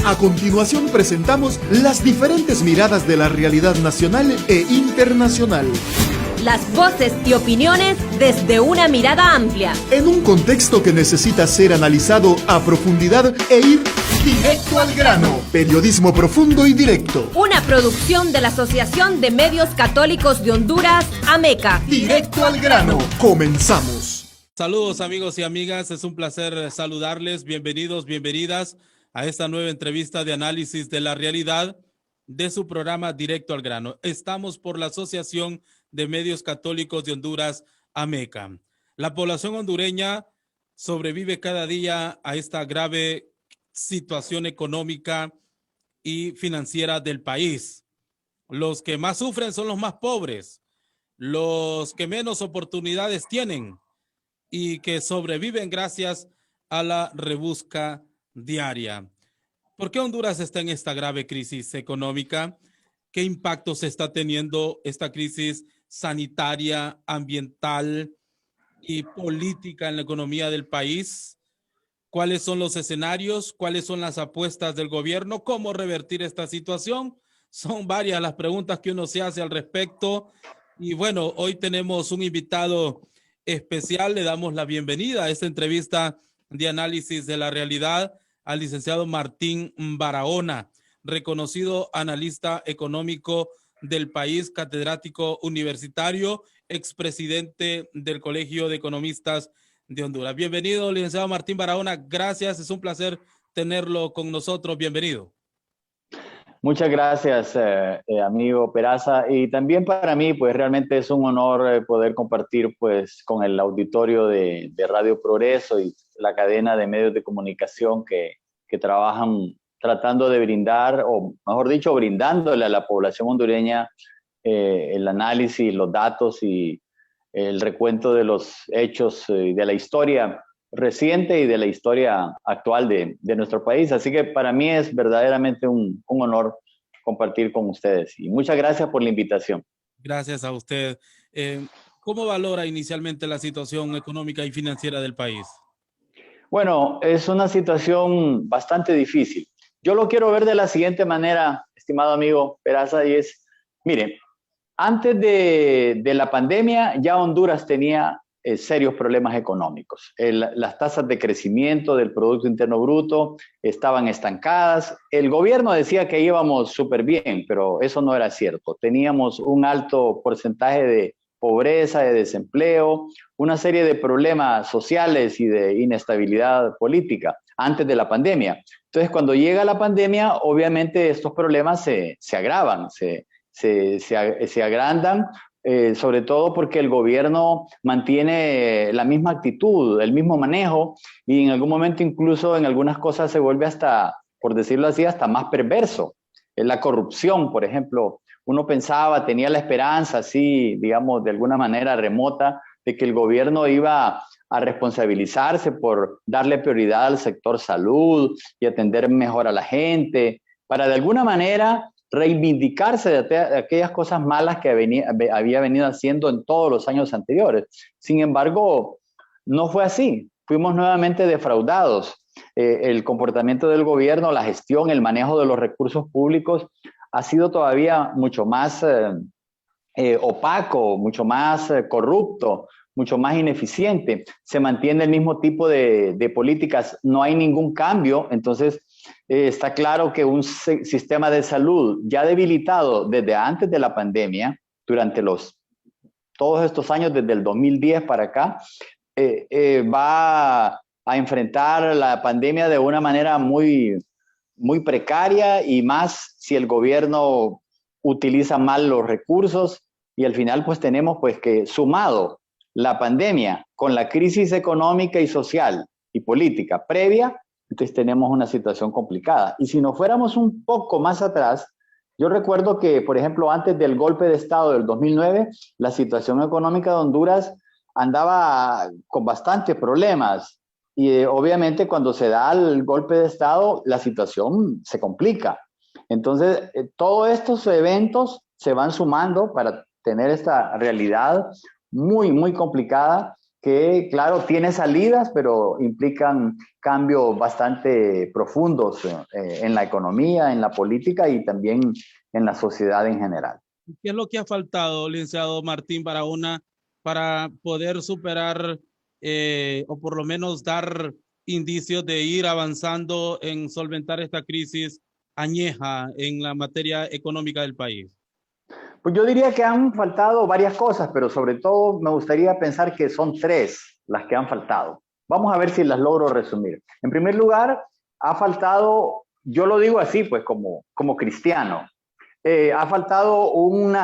A continuación presentamos las diferentes miradas de la realidad nacional e internacional. Las voces y opiniones desde una mirada amplia. En un contexto que necesita ser analizado a profundidad e ir directo al grano. Periodismo profundo y directo. Una producción de la Asociación de Medios Católicos de Honduras, AMECA. Directo al grano. Comenzamos. Saludos amigos y amigas, es un placer saludarles. Bienvenidos, bienvenidas a esta nueva entrevista de análisis de la realidad de su programa Directo al grano. Estamos por la Asociación de Medios Católicos de Honduras, AMECA. La población hondureña sobrevive cada día a esta grave situación económica y financiera del país. Los que más sufren son los más pobres, los que menos oportunidades tienen y que sobreviven gracias a la rebusca diaria. ¿Por qué Honduras está en esta grave crisis económica? ¿Qué impactos está teniendo esta crisis sanitaria, ambiental y política en la economía del país? ¿Cuáles son los escenarios? ¿Cuáles son las apuestas del gobierno? ¿Cómo revertir esta situación? Son varias las preguntas que uno se hace al respecto. Y bueno, hoy tenemos un invitado especial. Le damos la bienvenida a esta entrevista de análisis de la realidad al licenciado Martín Barahona, reconocido analista económico del país, catedrático universitario, expresidente del Colegio de Economistas de Honduras. Bienvenido, licenciado Martín Barahona. Gracias, es un placer tenerlo con nosotros. Bienvenido. Muchas gracias, amigo Peraza. Y también para mí, pues realmente es un honor poder compartir pues con el auditorio de Radio Progreso y la cadena de medios de comunicación que trabajan tratando de brindar, o mejor dicho, brindándole a la población hondureña el análisis, los datos y el recuento de los hechos de la historia reciente y de la historia actual de nuestro país. Así que para mí es verdaderamente un honor compartir con ustedes. Y muchas gracias por la invitación. Gracias a usted. ¿Cómo valora inicialmente la situación económica y financiera del país? Bueno, es una situación bastante difícil. Yo lo quiero ver de la siguiente manera, estimado amigo Peraza, y es, mire, antes de la pandemia ya Honduras tenía serios problemas económicos. Las tasas de crecimiento del Producto Interno Bruto estaban estancadas. El gobierno decía que íbamos súper bien, pero eso no era cierto. Teníamos un alto porcentaje de pobreza, de desempleo, una serie de problemas sociales y de inestabilidad política antes de la pandemia. Entonces, cuando llega la pandemia, obviamente estos problemas se agravan, se agrandan, sobre todo porque el gobierno mantiene la misma actitud, el mismo manejo, y en algún momento incluso en algunas cosas se vuelve hasta, por decirlo así, hasta más perverso. La corrupción, por ejemplo, uno pensaba, tenía la esperanza, así, digamos, de alguna manera remota, de que el gobierno iba a responsabilizarse por darle prioridad al sector salud y atender mejor a la gente, para de alguna manera reivindicarse de aquellas cosas malas que había venido haciendo en todos los años anteriores. Sin embargo, no fue así. Fuimos nuevamente defraudados. El comportamiento del gobierno, la gestión, el manejo de los recursos públicos ha sido todavía mucho más opaco, mucho más corrupto, mucho más ineficiente. Se mantiene el mismo tipo de políticas, no hay ningún cambio. Entonces, está claro que un sistema de salud ya debilitado desde antes de la pandemia, durante todos estos años, desde el 2010 para acá, va a enfrentar la pandemia de una manera muy precaria, y más si el gobierno utiliza mal los recursos, y al final pues tenemos pues que, sumado la pandemia con la crisis económica y social y política previa, entonces tenemos una situación complicada. Y si nos fuéramos un poco más atrás, yo recuerdo que, por ejemplo, antes del golpe de Estado del 2009, la situación económica de Honduras andaba con bastantes problemas. Y obviamente cuando se da el golpe de Estado, la situación se complica. Entonces, todos estos eventos se van sumando para tener esta realidad muy complicada que, claro, tiene salidas, pero implican cambios bastante profundos en la economía, en la política y también en la sociedad en general. ¿Qué es lo que ha faltado, licenciado Martín, para poder superar o por lo menos dar indicios de ir avanzando en solventar esta crisis añeja en la materia económica del país? Pues yo diría que han faltado varias cosas, pero sobre todo me gustaría pensar que son tres las que han faltado. Vamos a ver si las logro resumir. En primer lugar, ha faltado, yo lo digo así, pues como cristiano, ha faltado un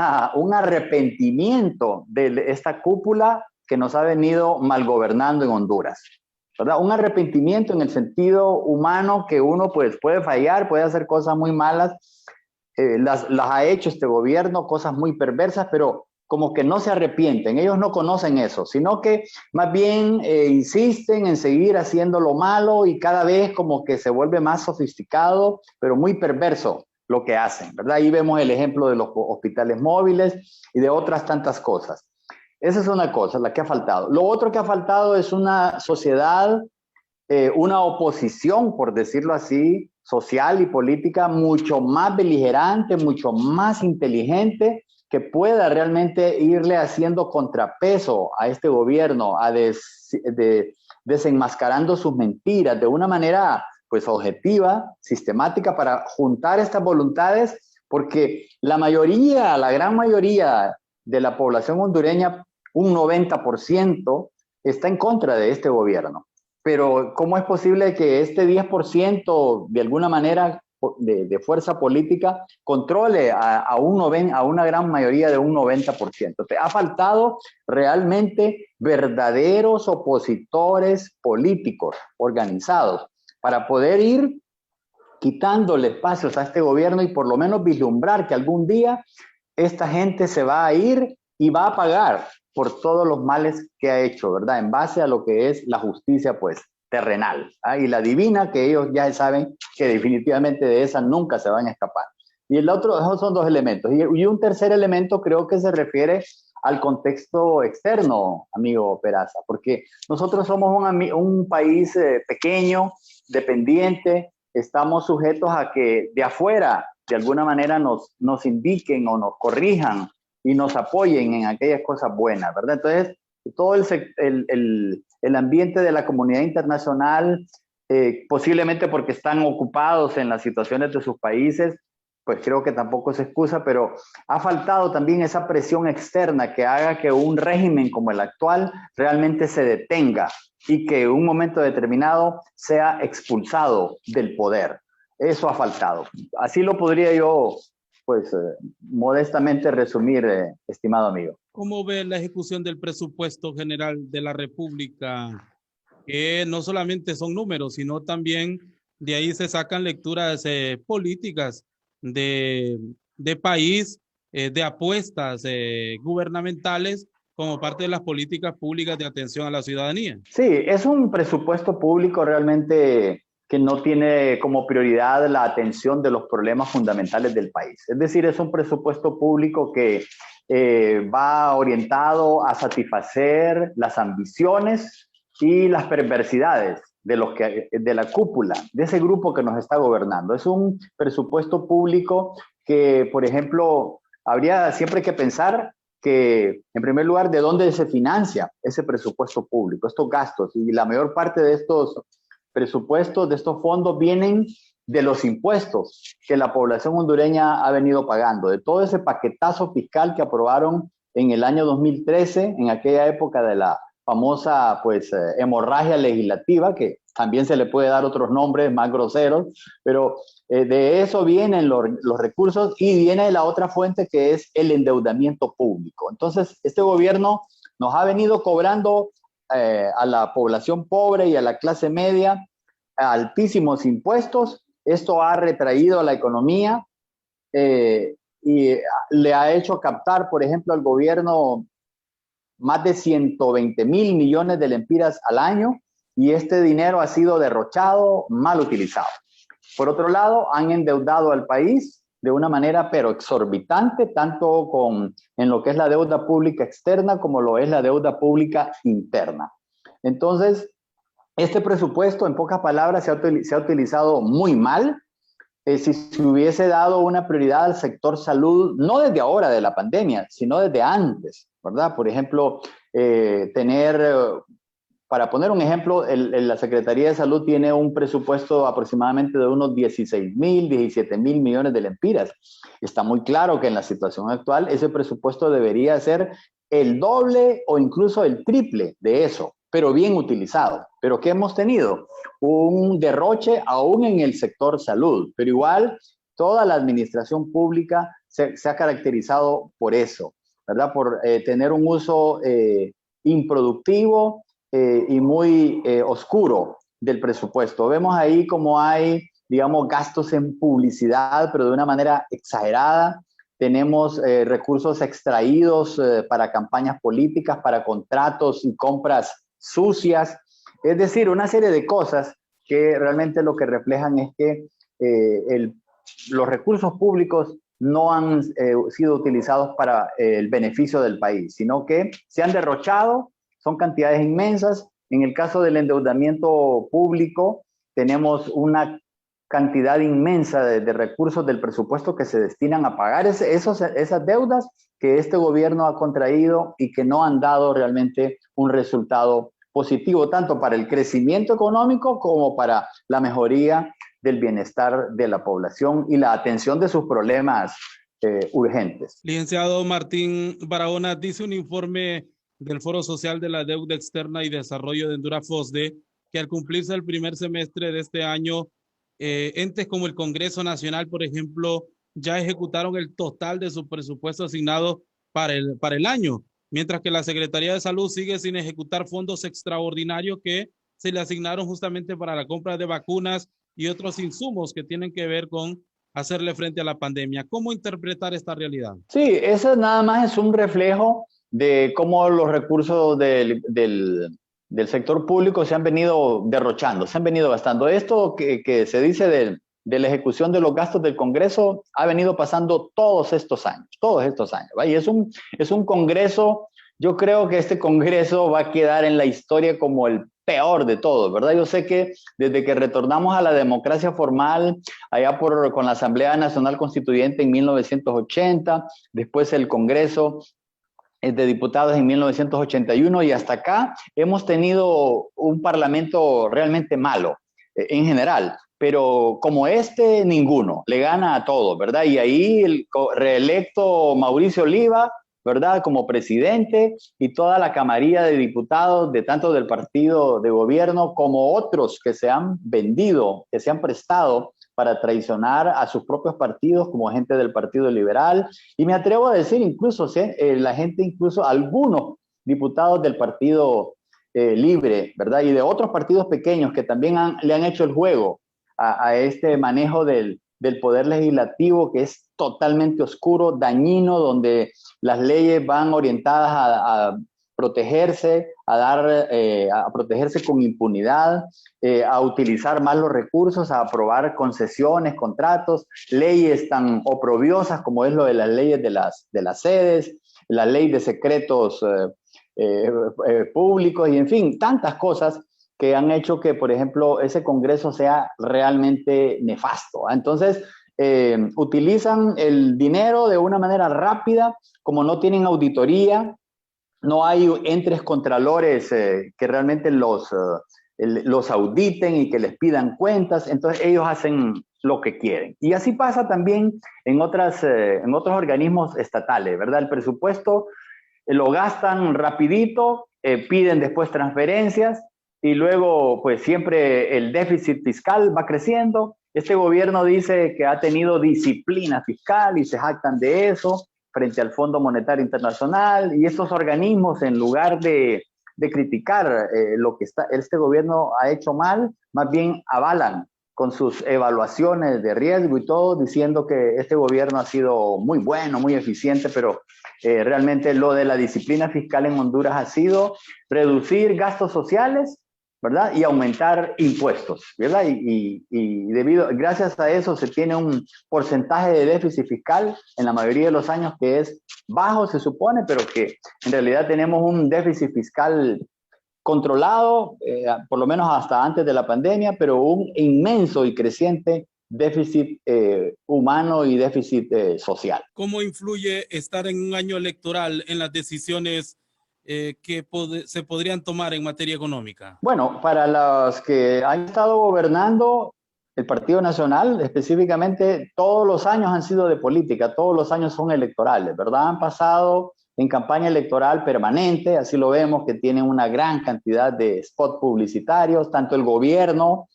arrepentimiento de esta cúpula que nos ha venido malgobernando en Honduras, ¿verdad? Un arrepentimiento en el sentido humano que uno pues puede fallar, puede hacer cosas muy malas, las ha hecho este gobierno, cosas muy perversas, pero como que no se arrepienten, ellos no conocen eso, sino que más bien insisten en seguir haciendo lo malo y cada vez como que se vuelve más sofisticado, pero muy perverso lo que hacen, ¿verdad? Ahí vemos el ejemplo de los hospitales móviles y de otras tantas cosas. Esa es una cosa, la que ha faltado. Lo otro que ha faltado es una sociedad, una oposición, por decirlo así, social y política mucho más beligerante, mucho más inteligente, que pueda realmente irle haciendo contrapeso a este gobierno, desenmascarando sus mentiras de una manera pues objetiva, sistemática, para juntar estas voluntades, porque la gran mayoría de la población hondureña, un 90%, está en contra de este gobierno. Pero ¿cómo es posible que este 10% de alguna manera de fuerza política controle a una gran mayoría de un 90%? Entonces, ha faltado realmente verdaderos opositores políticos organizados para poder ir quitándole espacios a este gobierno y por lo menos vislumbrar que algún día esta gente se va a ir y va a pagar por todos los males que ha hecho, ¿verdad? En base a lo que es la justicia, pues, terrenal, y la divina, que ellos ya saben que definitivamente de esa nunca se van a escapar. Y el otro, esos son dos elementos. Y un tercer elemento creo que se refiere al contexto externo, amigo Peraza, porque nosotros somos un país pequeño, dependiente, estamos sujetos a que de afuera, de alguna manera, nos indiquen o nos corrijan y nos apoyen en aquellas cosas buenas, ¿verdad? Entonces, todo el ambiente de la comunidad internacional, posiblemente porque están ocupados en las situaciones de sus países, pues creo que tampoco es excusa, pero ha faltado también esa presión externa que haga que un régimen como el actual realmente se detenga y que en un momento determinado sea expulsado del poder. Eso ha faltado. Así lo podría yo, pues, modestamente resumir, estimado amigo. ¿Cómo ve la ejecución del presupuesto general de la República? Que no solamente son números, sino también de ahí se sacan lecturas políticas de país, de apuestas gubernamentales como parte de las políticas públicas de atención a la ciudadanía. Sí, es un presupuesto público realmente que no tiene como prioridad la atención de los problemas fundamentales del país. Es decir, es un presupuesto público que va orientado a satisfacer las ambiciones y las perversidades de la cúpula, de ese grupo que nos está gobernando. Es un presupuesto público que, por ejemplo, habría siempre que pensar que, en primer lugar, de dónde se financia ese presupuesto público, estos gastos, y la mayor parte de estos presupuestos, de estos fondos, vienen de los impuestos que la población hondureña ha venido pagando, de todo ese paquetazo fiscal que aprobaron en el año 2013, en aquella época de la famosa, pues, hemorragia legislativa, que también se le puede dar otros nombres más groseros, pero de eso vienen los recursos y viene la otra fuente que es el endeudamiento público. Entonces, este gobierno nos ha venido cobrando a la población pobre y a la clase media altísimos impuestos. Esto ha retraído a la economía y le ha hecho captar, por ejemplo, al gobierno más de 120,000 millones de lempiras al año, y este dinero ha sido derrochado, mal utilizado. Por otro lado, han endeudado al país de una manera pero exorbitante, tanto en lo que es la deuda pública externa como lo es la deuda pública interna. Entonces, este presupuesto, en pocas palabras, se ha utilizado muy mal. Si se hubiese dado una prioridad al sector salud, no desde ahora de la pandemia, sino desde antes, ¿verdad? Por ejemplo, para poner un ejemplo, la Secretaría de Salud tiene un presupuesto aproximadamente de unos 17 mil millones de lempiras. Está muy claro que en la situación actual ese presupuesto debería ser el doble o incluso el triple de eso, pero bien utilizado. ¿Pero qué hemos tenido? Un derroche aún en el sector salud, pero igual toda la administración pública se ha caracterizado por eso, ¿verdad? Por tener un uso improductivo y muy oscuro del presupuesto. Vemos ahí como hay, digamos, gastos en publicidad, pero de una manera exagerada. Tenemos recursos extraídos para campañas políticas, para contratos y compras sucias. Es decir, una serie de cosas que realmente lo que reflejan es que los recursos públicos no han sido utilizados para el beneficio del país, sino que se han derrochado, son cantidades inmensas. En el caso del endeudamiento público, tenemos una cantidad inmensa de recursos del presupuesto que se destinan a pagar esas deudas que este gobierno ha contraído y que no han dado realmente un resultado positivo, tanto para el crecimiento económico como para la mejoría del bienestar de la población y la atención de sus problemas urgentes. Licenciado Martín Barahona, dice un informe del Foro Social de la Deuda Externa y Desarrollo de Honduras, FOSDE, que al cumplirse el primer semestre de este año, entes como el Congreso Nacional, por ejemplo, ya ejecutaron el total de su presupuesto asignado para el año, mientras que la Secretaría de Salud sigue sin ejecutar fondos extraordinarios que se le asignaron justamente para la compra de vacunas y otros insumos que tienen que ver con hacerle frente a la pandemia. ¿Cómo interpretar esta realidad? Sí, eso nada más es un reflejo de cómo los recursos del sector público se han venido derrochando, se han venido gastando. Esto que se dice de la ejecución de los gastos del Congreso ha venido pasando todos estos años, ¿va? Y es un Congreso, yo creo que este Congreso va a quedar en la historia como el peor de todos, ¿verdad? Yo sé que desde que retornamos a la democracia formal, allá con la Asamblea Nacional Constituyente en 1980, después el Congreso de Diputados en 1981 y hasta acá, hemos tenido un parlamento realmente malo en general, pero como ninguno, le gana a todos, ¿verdad? Y ahí el reelecto Mauricio Oliva, ¿verdad? Como presidente y toda la camarilla de diputados, tanto del partido de gobierno como otros que se han vendido, que se han prestado para traicionar a sus propios partidos como gente del Partido Liberal. Y me atrevo a decir incluso, algunos diputados del Partido Libre, ¿verdad? Y de otros partidos pequeños que también le han hecho el juego a este manejo del poder legislativo que es totalmente oscuro, dañino, donde las leyes van orientadas a protegerse, a protegerse con impunidad, a utilizar más los recursos, a aprobar concesiones, contratos, leyes tan oprobiosas como es lo de las leyes de las sedes, la ley de secretos públicos y en fin, tantas cosas que han hecho que, por ejemplo, ese Congreso sea realmente nefasto. Entonces, utilizan el dinero de una manera rápida, como no tienen auditoría, no hay entes contralores que realmente los auditen y que les pidan cuentas, entonces ellos hacen lo que quieren. Y así pasa también en otros organismos estatales, ¿verdad? El presupuesto lo gastan rapidito, piden después transferencias y luego pues siempre el déficit fiscal va creciendo. Este gobierno dice que ha tenido disciplina fiscal y se jactan de eso frente al Fondo Monetario Internacional, y estos organismos, en lugar de criticar lo que este gobierno ha hecho mal, más bien avalan con sus evaluaciones de riesgo y todo, diciendo que este gobierno ha sido muy bueno, muy eficiente, pero realmente lo de la disciplina fiscal en Honduras ha sido reducir gastos sociales ¿verdad? Y aumentar impuestos, ¿verdad? Gracias a eso se tiene un porcentaje de déficit fiscal en la mayoría de los años que es bajo, se supone, pero que en realidad tenemos un déficit fiscal controlado, por lo menos hasta antes de la pandemia, pero un inmenso y creciente déficit humano y déficit social. ¿Cómo influye estar en un año electoral en las decisiones que se podrían tomar en materia económica? Bueno, para los que han estado gobernando, el Partido Nacional específicamente, todos los años han sido de política, todos los años son electorales, ¿verdad? Han pasado en campaña electoral permanente, así lo vemos, que tienen una gran cantidad de spots publicitarios, tanto el gobierno,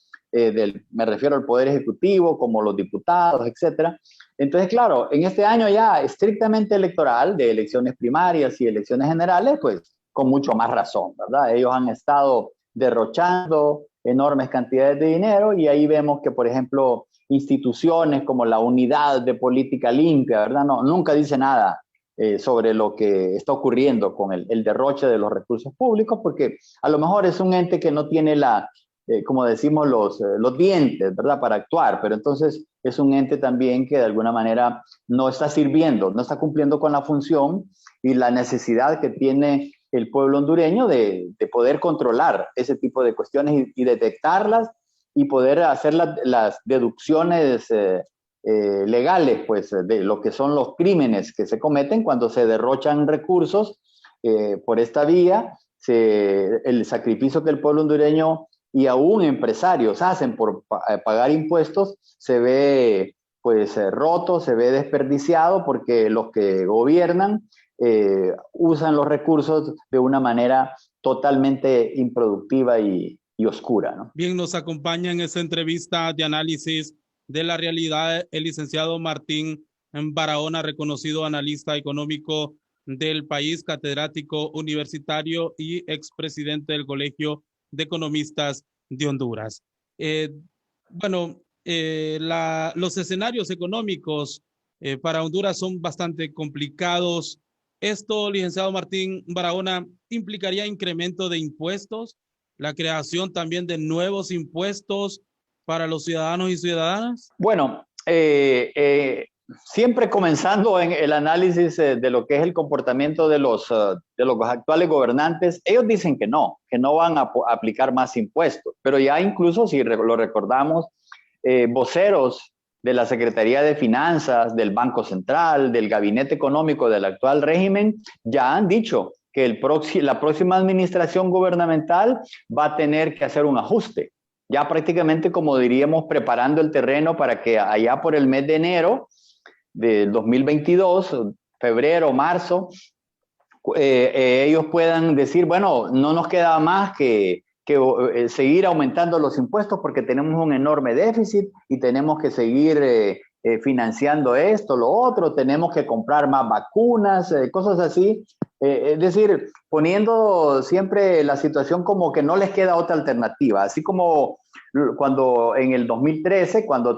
me refiero al Poder Ejecutivo, como los diputados, etcétera. Entonces, claro, en este año ya estrictamente electoral, de elecciones primarias y elecciones generales, pues con mucho más razón, ¿verdad? Ellos han estado derrochando enormes cantidades de dinero y ahí vemos que, por ejemplo, instituciones como la Unidad de Política Limpia, ¿verdad? No, nunca dice nada sobre lo que está ocurriendo con el derroche de los recursos públicos, porque a lo mejor es un ente que no tiene como decimos, los dientes, ¿verdad?, para actuar, pero entonces es un ente también que de alguna manera no está sirviendo, no está cumpliendo con la función y la necesidad que tiene el pueblo hondureño de poder controlar ese tipo de cuestiones y detectarlas y poder hacer las deducciones legales, pues, de lo que son los crímenes que se cometen cuando se derrochan recursos por esta vía, el sacrificio que el pueblo hondureño y aún empresarios hacen por pagar impuestos, se ve pues roto, se ve desperdiciado porque los que gobiernan usan los recursos de una manera totalmente improductiva y oscura, ¿no? Bien, nos acompaña en esta entrevista de análisis de la realidad el licenciado Martín Barahona, reconocido analista económico del país, catedrático universitario y expresidente del Colegio de Economistas de Honduras. Los escenarios económicos para Honduras son bastante complicados. Esto, licenciado Martín Barahona, implicaría incremento de impuestos, la creación también de nuevos impuestos para los ciudadanos y ciudadanas. Bueno, siempre comenzando en el análisis de lo que es el comportamiento de los actuales gobernantes, ellos dicen que no van a aplicar más impuestos, pero ya incluso, si lo recordamos, voceros de la Secretaría de Finanzas, del Banco Central, del Gabinete Económico del actual régimen, ya han dicho que la próxima administración gubernamental va a tener que hacer un ajuste, ya prácticamente, como diríamos, preparando el terreno para que allá por el mes de enero del 2022, febrero, marzo, ellos puedan decir, bueno, no nos queda más que seguir aumentando los impuestos porque tenemos un enorme déficit y tenemos que seguir financiando esto, lo otro, tenemos que comprar más vacunas, cosas así. Es decir, poniendo siempre la situación como que no les queda otra alternativa, así como cuando en el 2013, cuando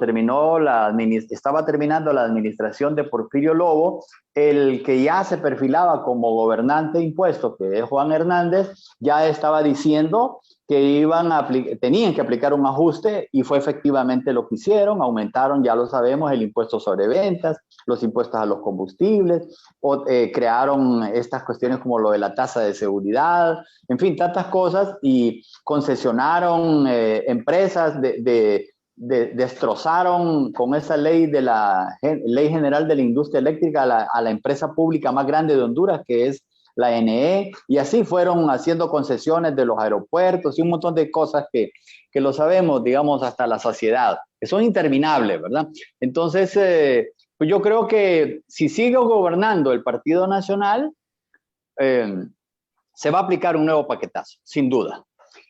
estaba terminando la administración de Porfirio Lobo, el que ya se perfilaba como gobernante de impuestos, que es Juan Hernández, ya estaba diciendo que tenían que aplicar un ajuste y fue efectivamente lo que hicieron. Aumentaron, ya lo sabemos, el impuesto sobre ventas, los impuestos a los combustibles, crearon estas cuestiones como lo de la tasa de seguridad, en fin, tantas cosas, y concesionaron empresas, destrozaron con esa ley de la Ley General de la Industria Eléctrica a la empresa pública más grande de Honduras, que es la NE, y así fueron haciendo concesiones de los aeropuertos y un montón de cosas que lo sabemos, digamos, hasta la saciedad, que son interminables, ¿verdad? Entonces, pues yo creo que si sigue gobernando el Partido Nacional, se va a aplicar un nuevo paquetazo, sin duda.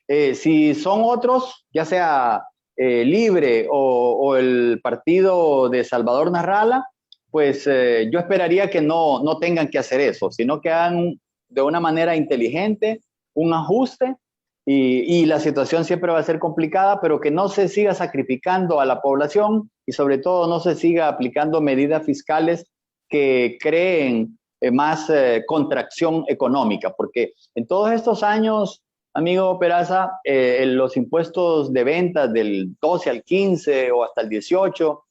Si son otros, ya sea Libre o el partido de Salvador Narrala, pues yo esperaría que no tengan que hacer eso, sino que hagan de una manera inteligente un ajuste y la situación siempre va a ser complicada, pero que no se siga sacrificando a la población y sobre todo no se siga aplicando medidas fiscales que creen más contracción económica, porque en todos estos años amigo Peraza, los impuestos de ventas del 12 al 15 o hasta el 18,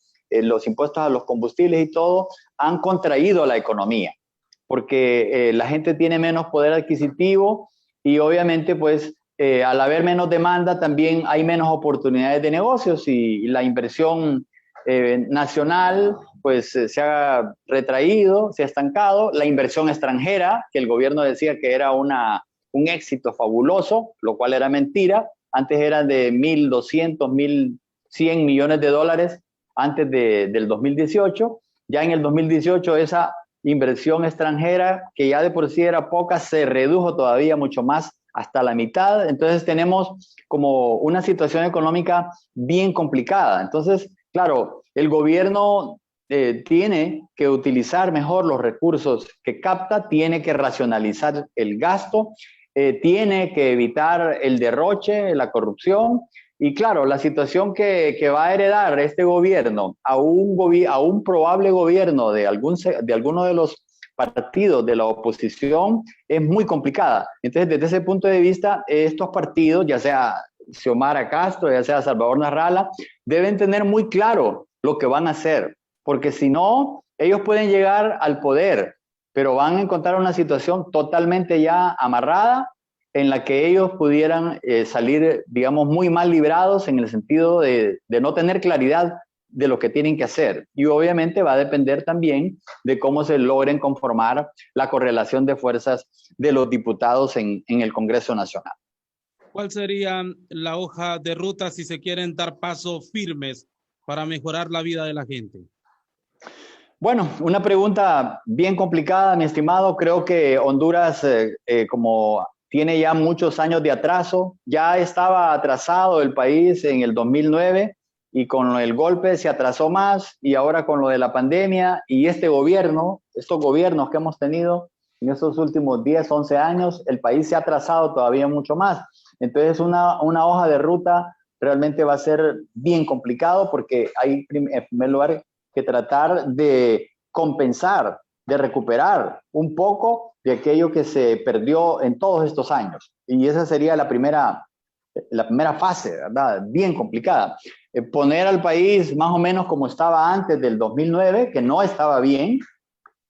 los impuestos a los combustibles y todo, han contraído la economía, porque la gente tiene menos poder adquisitivo y obviamente pues al haber menos demanda también hay menos oportunidades de negocios y la inversión nacional pues se ha retraído, se ha estancado. La inversión extranjera, que el gobierno decía que era un éxito fabuloso, lo cual era mentira. Antes eran de 1.200, 1.100 millones de dólares antes del 2018. Ya en el 2018 esa inversión extranjera, que ya de por sí era poca, se redujo todavía mucho más, hasta la mitad. Entonces tenemos como una situación económica bien complicada. Entonces, claro, el gobierno tiene que utilizar mejor los recursos que capta, tiene que racionalizar el gasto, tiene que evitar el derroche, la corrupción. Y claro, la situación que va a heredar este gobierno a un probable gobierno de alguno de los partidos de la oposición es muy complicada. Entonces, desde ese punto de vista, estos partidos, ya sea Xiomara Castro, ya sea Salvador Narrala, deben tener muy claro lo que van a hacer, porque si no, ellos pueden llegar al poder, pero van a encontrar una situación totalmente ya amarrada en la que ellos pudieran salir, digamos, muy mal librados en el sentido de no tener claridad de lo que tienen que hacer. Y obviamente va a depender también de cómo se logren conformar la correlación de fuerzas de los diputados en el Congreso Nacional. ¿Cuál sería la hoja de ruta si se quieren dar pasos firmes para mejorar la vida de la gente? Bueno, una pregunta bien complicada, mi estimado. Creo que Honduras, como tiene ya muchos años de atraso, ya estaba atrasado el país en el 2009 y con el golpe se atrasó más, y ahora con lo de la pandemia y estos gobiernos que hemos tenido en estos últimos 10, 11 años, el país se ha atrasado todavía mucho más. Entonces una hoja de ruta realmente va a ser bien complicado, porque hay en primer lugar que tratar de compensar, de recuperar un poco de aquello que se perdió en todos estos años. Y esa sería la primera fase, ¿verdad? Bien complicada. Poner al país más o menos como estaba antes del 2009, que no estaba bien,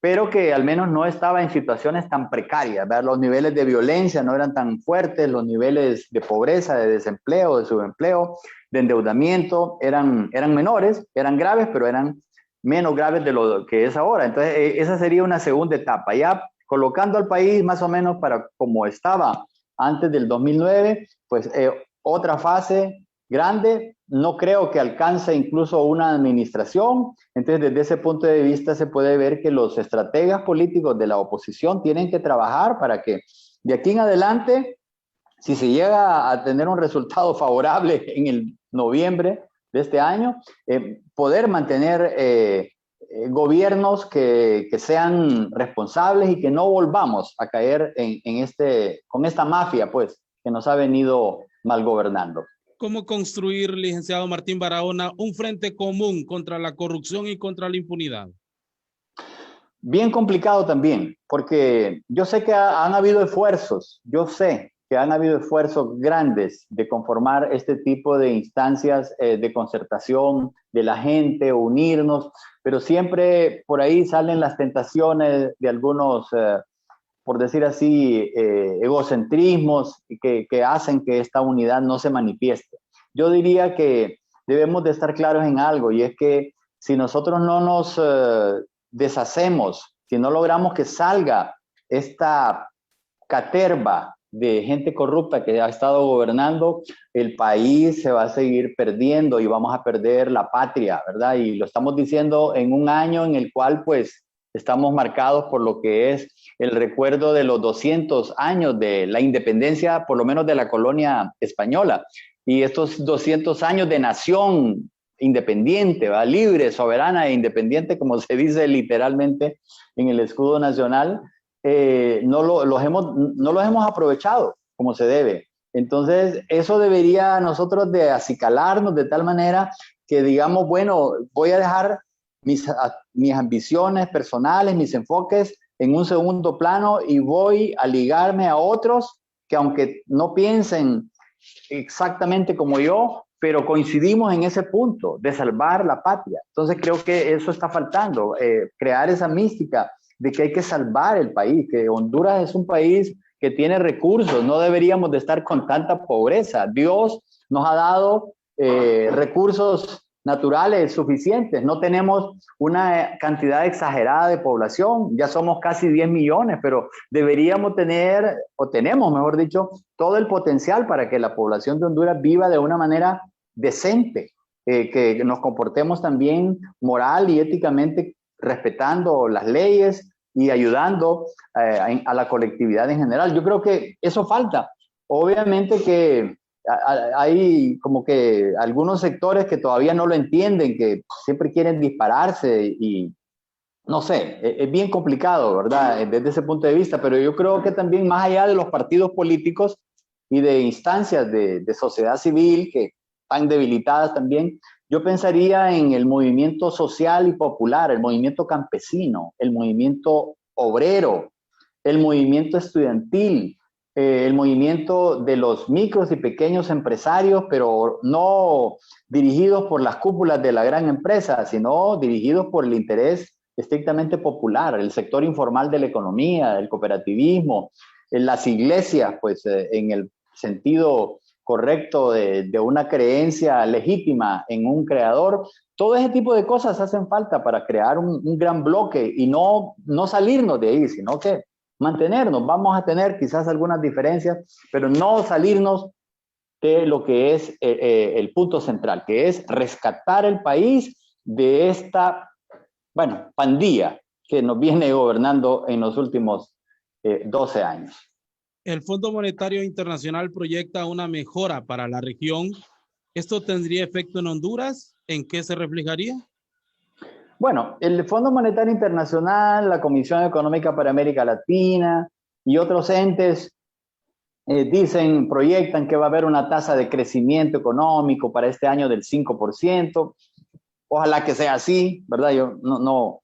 pero que al menos no estaba en situaciones tan precarias, ¿verdad? Los niveles de violencia no eran tan fuertes, los niveles de pobreza, de desempleo, de subempleo, de endeudamiento eran menores, eran graves, pero eran menos graves de lo que es ahora. Entonces, esa sería una segunda etapa, ya colocando al país más o menos para como estaba antes del 2009, pues otra fase grande. No creo que alcance incluso una administración. Entonces, desde ese punto de vista se puede ver que los estrategas políticos de la oposición tienen que trabajar para que de aquí en adelante, si se llega a tener un resultado favorable en el noviembre de este año, poder mantener gobiernos que sean responsables y que no volvamos a caer con esta mafia, pues, que nos ha venido mal gobernando. ¿Cómo construir, licenciado Martín Barahona, un frente común contra la corrupción y contra la impunidad? Bien complicado también, porque yo sé que han habido esfuerzos, grandes de conformar este tipo de instancias de concertación de la gente, unirnos, pero siempre por ahí salen las tentaciones de algunos, por decir así, egocentrismos que hacen que esta unidad no se manifieste. Yo diría que debemos de estar claros en algo, y es que si nosotros no nos deshacemos, si no logramos que salga esta caterva de gente corrupta que ha estado gobernando, el país se va a seguir perdiendo y vamos a perder la patria, ¿verdad? Y lo estamos diciendo en un año en el cual, pues, estamos marcados por lo que es el recuerdo de los 200 años de la independencia, por lo menos de la colonia española, y estos 200 años de nación independiente, ¿verdad? Libre, soberana e independiente, como se dice literalmente en el escudo nacional. No los hemos aprovechado como se debe. Entonces, eso debería nosotros de acicalarnos de tal manera que digamos, bueno, voy a dejar mis ambiciones personales, mis enfoques en un segundo plano, y voy a ligarme a otros que aunque no piensen exactamente como yo, pero coincidimos en ese punto de salvar la patria. Entonces creo que eso está faltando, crear esa mística de que hay que salvar el país, que Honduras es un país que tiene recursos, no deberíamos de estar con tanta pobreza. Dios nos ha dado recursos naturales suficientes, no tenemos una cantidad exagerada de población, ya somos casi 10 millones, pero deberíamos tener, o tenemos, mejor dicho, todo el potencial para que la población de Honduras viva de una manera decente, que nos comportemos también moral y éticamente respetando las leyes y ayudando a la colectividad en general. Yo creo que eso falta. Obviamente que hay como que algunos sectores que todavía no lo entienden, que siempre quieren dispararse y no sé, es bien complicado, ¿verdad? Desde ese punto de vista, pero yo creo que también más allá de los partidos políticos y de instancias de sociedad civil que están debilitadas también, yo pensaría en el movimiento social y popular, el movimiento campesino, el movimiento obrero, el movimiento estudiantil, el movimiento de los micros y pequeños empresarios, pero no dirigidos por las cúpulas de la gran empresa, sino dirigidos por el interés estrictamente popular, el sector informal de la economía, el cooperativismo, en las iglesias, pues en el sentido correcto de una creencia legítima en un creador. Todo ese tipo de cosas hacen falta para crear un gran bloque y no salirnos de ahí, sino que mantenernos. Vamos a tener quizás algunas diferencias, pero no salirnos de lo que es el punto central, que es rescatar el país de esta, bueno, pandilla que nos viene gobernando en los últimos 12 años. El Fondo Monetario Internacional proyecta una mejora para la región. ¿Esto tendría efecto en Honduras? ¿En qué se reflejaría? Bueno, el Fondo Monetario Internacional, la Comisión Económica para América Latina y otros entes proyectan que va a haber una tasa de crecimiento económico para este año del 5%. Ojalá que sea así, ¿verdad? Yo no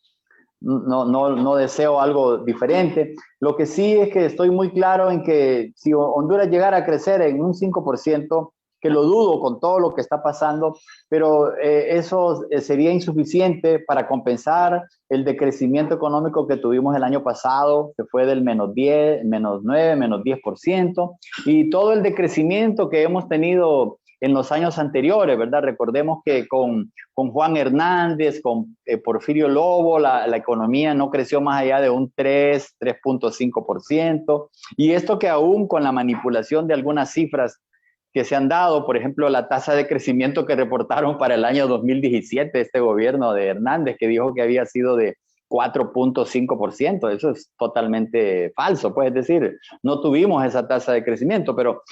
deseo algo diferente. Lo que sí es que estoy muy claro en que si Honduras llegara a crecer en un 5%, que lo dudo con todo lo que está pasando, pero eso sería insuficiente para compensar el decrecimiento económico que tuvimos el año pasado, que fue del -10, -9, -10%, y todo el decrecimiento que hemos tenido en los años anteriores, ¿verdad? Recordemos que con Juan Hernández, con Porfirio Lobo, la economía no creció más allá de un 3.5%, y esto que aún con la manipulación de algunas cifras que se han dado, por ejemplo, la tasa de crecimiento que reportaron para el año 2017, este gobierno de Hernández, que dijo que había sido de 4.5%, eso es totalmente falso, pues es decir, no tuvimos esa tasa de crecimiento, pero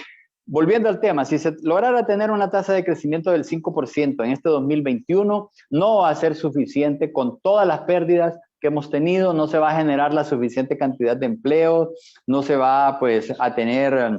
volviendo al tema, si se lograra tener una tasa de crecimiento del 5% en este 2021, no va a ser suficiente con todas las pérdidas que hemos tenido, no se va a generar la suficiente cantidad de empleo, no se va pues a tener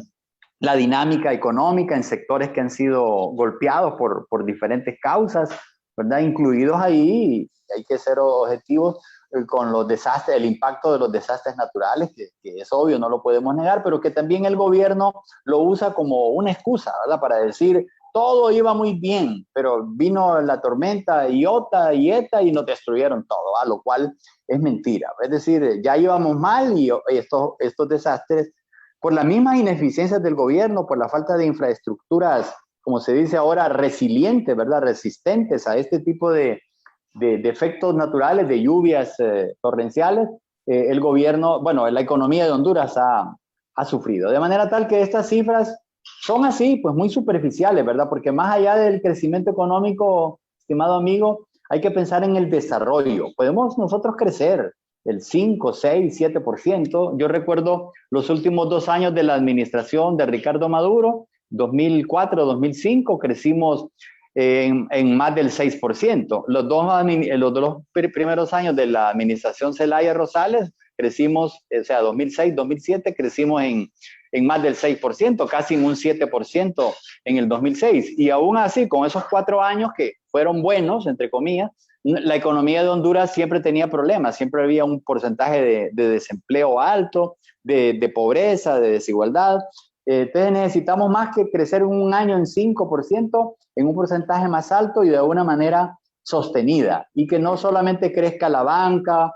la dinámica económica en sectores que han sido golpeados por diferentes causas, ¿verdad? Incluidos ahí, hay que ser objetivos con los desastres, el impacto de los desastres naturales, que es obvio, no lo podemos negar, pero que también el gobierno lo usa como una excusa, ¿verdad? Para decir, todo iba muy bien, pero vino la tormenta Iota y Eta y nos destruyeron todo, ¿verdad? Lo cual es mentira. Es decir, ya íbamos mal y estos desastres, por las mismas ineficiencias del gobierno, por la falta de infraestructuras, como se dice ahora, resilientes, ¿verdad? Resistentes a este tipo de efectos naturales, de lluvias torrenciales, el gobierno, bueno, la economía de Honduras ha sufrido. De manera tal que estas cifras son así, pues muy superficiales, ¿verdad? Porque más allá del crecimiento económico, estimado amigo, hay que pensar en el desarrollo. Podemos nosotros crecer el 5, 6, 7%. Yo recuerdo los últimos 2 años de la administración de Ricardo Maduro, 2004, 2005, crecimos en más del 6%. Los dos primeros años de la administración Zelaya Rosales crecimos, o sea, 2006, 2007, crecimos en más del 6%, casi en un 7% en el 2006. Y aún así, con esos 4 años que fueron buenos, entre comillas, la economía de Honduras siempre tenía problemas, siempre había un porcentaje de desempleo alto, de pobreza, de desigualdad. Entonces necesitamos más que crecer en un año en 5%, en un porcentaje más alto y de una manera sostenida. Y que no solamente crezca la banca,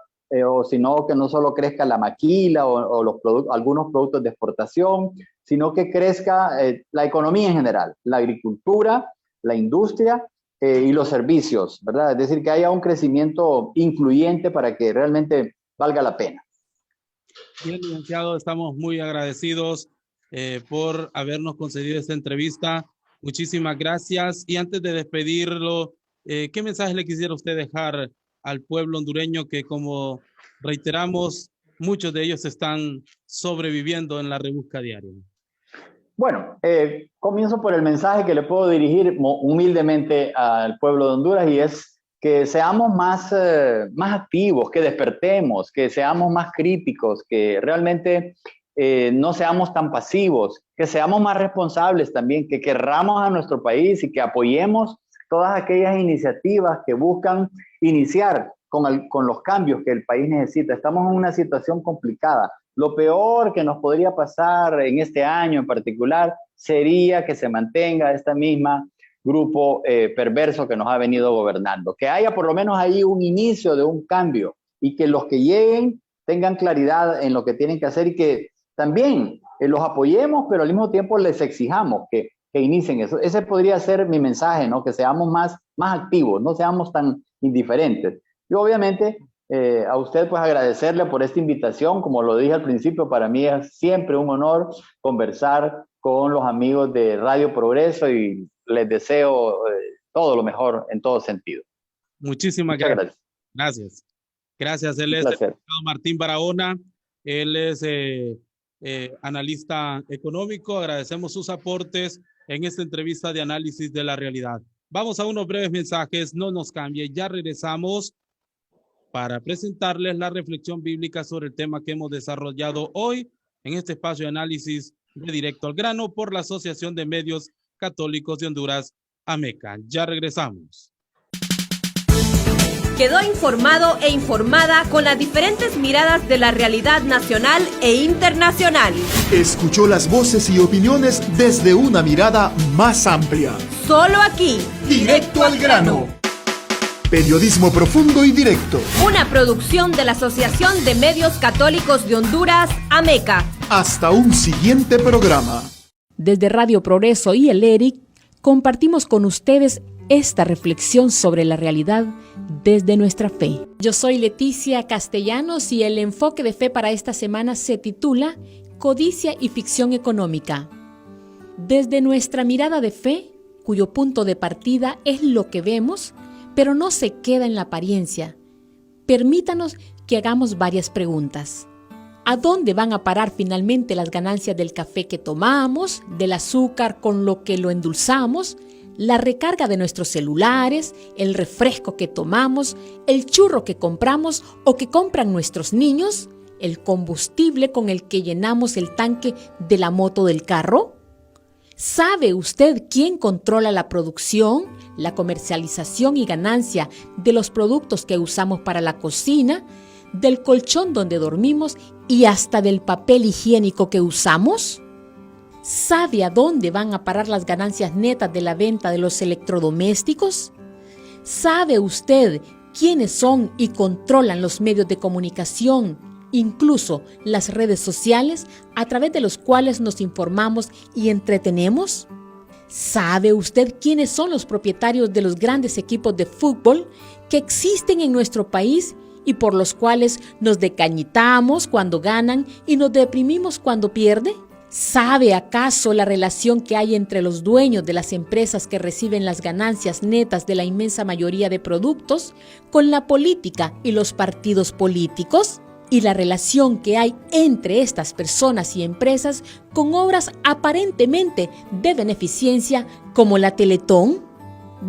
sino que no solo crezca la maquila o algunos productos de exportación, sino que crezca la economía en general, la agricultura, la industria y los servicios, ¿verdad? Es decir, que haya un crecimiento incluyente para que realmente valga la pena. Bien, licenciado, estamos muy agradecidos por habernos concedido esta entrevista. Muchísimas gracias. Y antes de despedirlo, ¿qué mensaje le quisiera usted dejar al pueblo hondureño que, como reiteramos, muchos de ellos están sobreviviendo en la rebusca diaria? Bueno, comienzo por el mensaje que le puedo dirigir humildemente al pueblo de Honduras, y es que seamos más activos, que despertemos, que seamos más críticos, que realmente no seamos tan pasivos, que seamos más responsables también, que querramos a nuestro país y que apoyemos todas aquellas iniciativas que buscan iniciar con los cambios que el país necesita. Estamos en una situación complicada. Lo peor que nos podría pasar en este año en particular sería que se mantenga este mismo grupo perverso que nos ha venido gobernando. Que haya por lo menos ahí un inicio de un cambio y que los que lleguen tengan claridad en lo que tienen que hacer y que también los apoyemos, pero al mismo tiempo les exijamos que inicien eso. Ese podría ser mi mensaje, ¿no? Que seamos más activos, no seamos tan indiferentes. Y obviamente a usted pues agradecerle por esta invitación. Como lo dije al principio, para mí es siempre un honor conversar con los amigos de Radio Progreso y les deseo todo lo mejor en todo sentido. Muchísimas gracias. Gracias. Él es el diputado Martín Barahona. Él es analista económico. Agradecemos sus aportes en esta entrevista de análisis de la realidad. Vamos a unos breves mensajes. No nos cambie. Ya regresamos para presentarles la reflexión bíblica sobre el tema que hemos desarrollado hoy en este espacio de análisis de Directo al Grano por la Asociación de Medios Católicos de Honduras, AMECA. Ya regresamos. Quedó informado e informada con las diferentes miradas de la realidad nacional e internacional. Escuchó las voces y opiniones desde una mirada más amplia. Solo aquí, Directo al Grano. Periodismo profundo y directo. Una producción de la Asociación de Medios Católicos de Honduras, AMECA. Hasta un siguiente programa. Desde Radio Progreso y el ERIC, compartimos con ustedes esta reflexión sobre la realidad desde nuestra fe. Yo soy Leticia Castellanos y el enfoque de fe para esta semana se titula Codicia y ficción económica. Desde nuestra mirada de fe, cuyo punto de partida es lo que vemos, pero no se queda en la apariencia. Permítanos que hagamos varias preguntas. ¿A dónde van a parar finalmente las ganancias del café que tomamos, del azúcar con lo que lo endulzamos, la recarga de nuestros celulares, el refresco que tomamos, el churro que compramos o que compran nuestros niños, el combustible con el que llenamos el tanque de la moto del carro? ¿Sabe usted quién controla la producción, la comercialización y ganancia de los productos que usamos para la cocina, del colchón donde dormimos y hasta del papel higiénico que usamos? ¿Sabe a dónde van a parar las ganancias netas de la venta de los electrodomésticos? ¿Sabe usted quiénes son y controlan los medios de comunicación, incluso las redes sociales a través de los cuales nos informamos y entretenemos? ¿Sabe usted quiénes son los propietarios de los grandes equipos de fútbol que existen en nuestro país y por los cuales nos decañitamos cuando ganan y nos deprimimos cuando pierden? ¿Sabe acaso la relación que hay entre los dueños de las empresas que reciben las ganancias netas de la inmensa mayoría de productos con la política y los partidos políticos? ¿Y la relación que hay entre estas personas y empresas con obras aparentemente de beneficencia como la Teletón?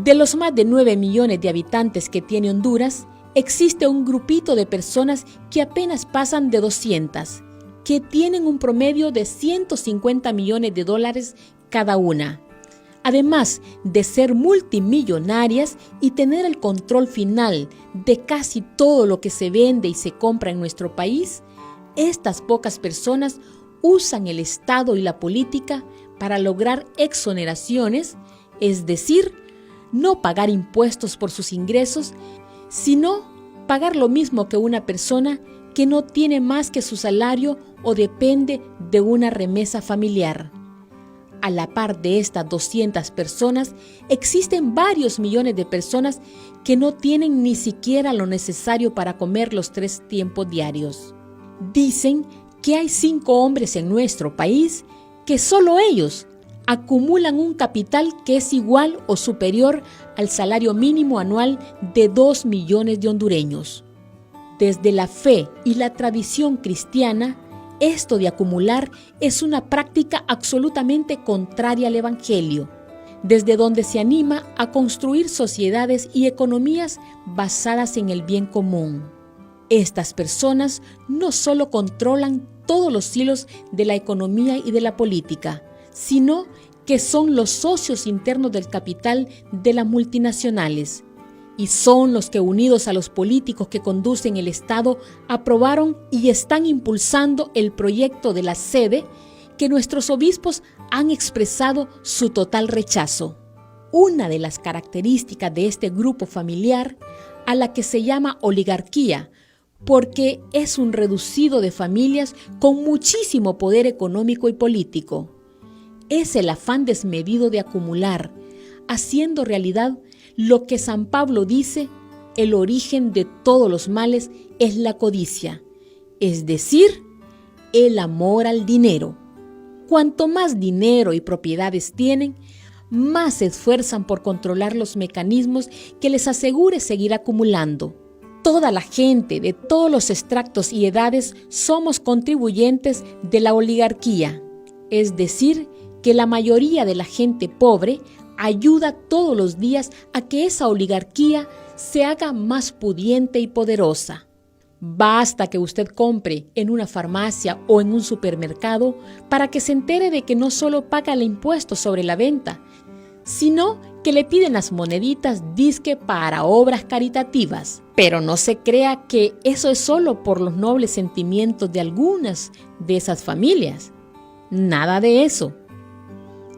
De los más de 9 millones de habitantes que tiene Honduras, existe un grupito de personas que apenas pasan de 200, que tienen un promedio de $150 millones cada una. Además de ser multimillonarias y tener el control final de casi todo lo que se vende y se compra en nuestro país, estas pocas personas usan el Estado y la política para lograr exoneraciones, es decir, no pagar impuestos por sus ingresos, sino pagar lo mismo que una persona que no tiene más que su salario o depende de una remesa familiar. A la par de estas 200 personas, existen varios millones de personas que no tienen ni siquiera lo necesario para comer los 3 tiempos diarios. Dicen que hay 5 hombres en nuestro país que solo ellos acumulan un capital que es igual o superior al salario mínimo anual de 2 millones de hondureños. Desde la fe y la tradición cristiana, esto de acumular es una práctica absolutamente contraria al Evangelio, desde donde se anima a construir sociedades y economías basadas en el bien común. Estas personas no solo controlan todos los hilos de la economía y de la política, sino que son los socios internos del capital de las multinacionales, y son los que, unidos a los políticos que conducen el Estado, aprobaron y están impulsando el proyecto de la sede que nuestros obispos han expresado su total rechazo. Una de las características de este grupo familiar, a la que se llama oligarquía, porque es un reducido de familias con muchísimo poder económico y político, es el afán desmedido de acumular, haciendo realidad lo que San Pablo dice: el origen de todos los males es la codicia, es decir, el amor al dinero. Cuanto más dinero y propiedades tienen, más se esfuerzan por controlar los mecanismos que les asegure seguir acumulando. Toda la gente de todos los estratos y edades somos contribuyentes de la oligarquía, es decir, que la mayoría de la gente pobre ayuda todos los días a que esa oligarquía se haga más pudiente y poderosa. Basta que usted compre en una farmacia o en un supermercado para que se entere de que no solo paga el impuesto sobre la venta, sino que le piden las moneditas disque para obras caritativas. Pero no se crea que eso es solo por los nobles sentimientos de algunas de esas familias. Nada de eso.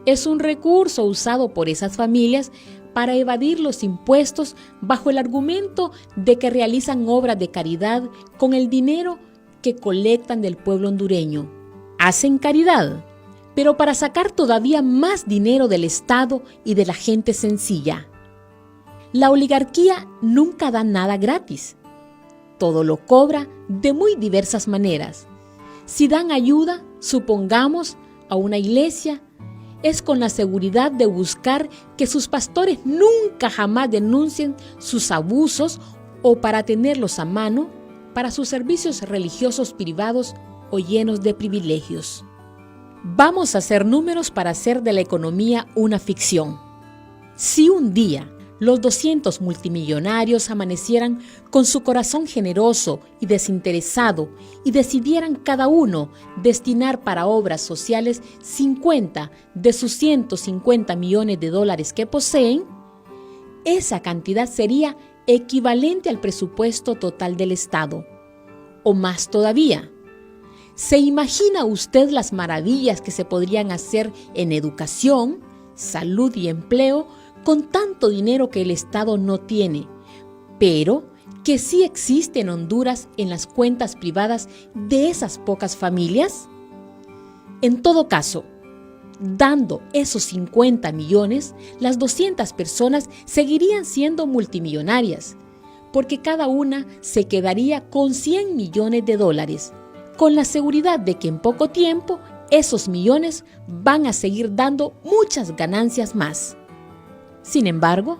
Es un recurso usado por esas familias para evadir los impuestos bajo el argumento de que realizan obras de caridad con el dinero que colectan del pueblo hondureño. Hacen caridad, pero para sacar todavía más dinero del Estado y de la gente sencilla. La oligarquía nunca da nada gratis. Todo lo cobra de muy diversas maneras. Si dan ayuda, supongamos, a una iglesia, es con la seguridad de buscar que sus pastores nunca jamás denuncien sus abusos o para tenerlos a mano para sus servicios religiosos privados o llenos de privilegios. Vamos a hacer números para hacer de la economía una ficción. Si un día los 200 multimillonarios amanecieran con su corazón generoso y desinteresado y decidieran cada uno destinar para obras sociales 50 de sus 150 millones de dólares que poseen, esa cantidad sería equivalente al presupuesto total del Estado, o más todavía. ¿Se imagina usted las maravillas que se podrían hacer en educación, salud y empleo con tanto dinero que el Estado no tiene, pero que sí existe en Honduras en las cuentas privadas de esas pocas familias? En todo caso, dando esos 50 millones, las 200 personas seguirían siendo multimillonarias, porque cada una se quedaría con 100 millones de dólares, con la seguridad de que en poco tiempo esos millones van a seguir dando muchas ganancias más. Sin embargo,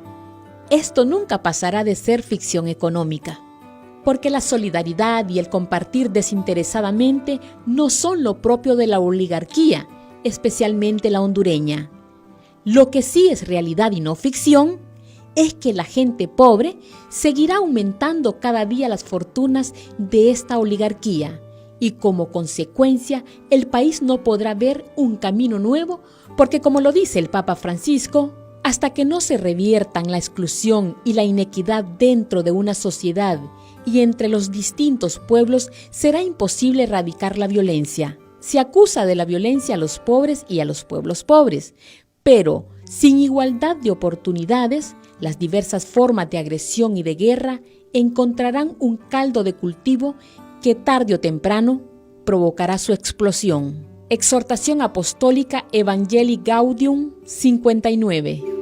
esto nunca pasará de ser ficción económica, porque la solidaridad y el compartir desinteresadamente no son lo propio de la oligarquía, especialmente la hondureña. Lo que sí es realidad y no ficción es que la gente pobre seguirá aumentando cada día las fortunas de esta oligarquía y como consecuencia el país no podrá ver un camino nuevo porque, como lo dice el Papa Francisco, hasta que no se reviertan la exclusión y la inequidad dentro de una sociedad y entre los distintos pueblos, será imposible erradicar la violencia. Se acusa de la violencia a los pobres y a los pueblos pobres, pero sin igualdad de oportunidades, las diversas formas de agresión y de guerra encontrarán un caldo de cultivo que tarde o temprano provocará su explosión. Exhortación Apostólica Evangelii Gaudium 59.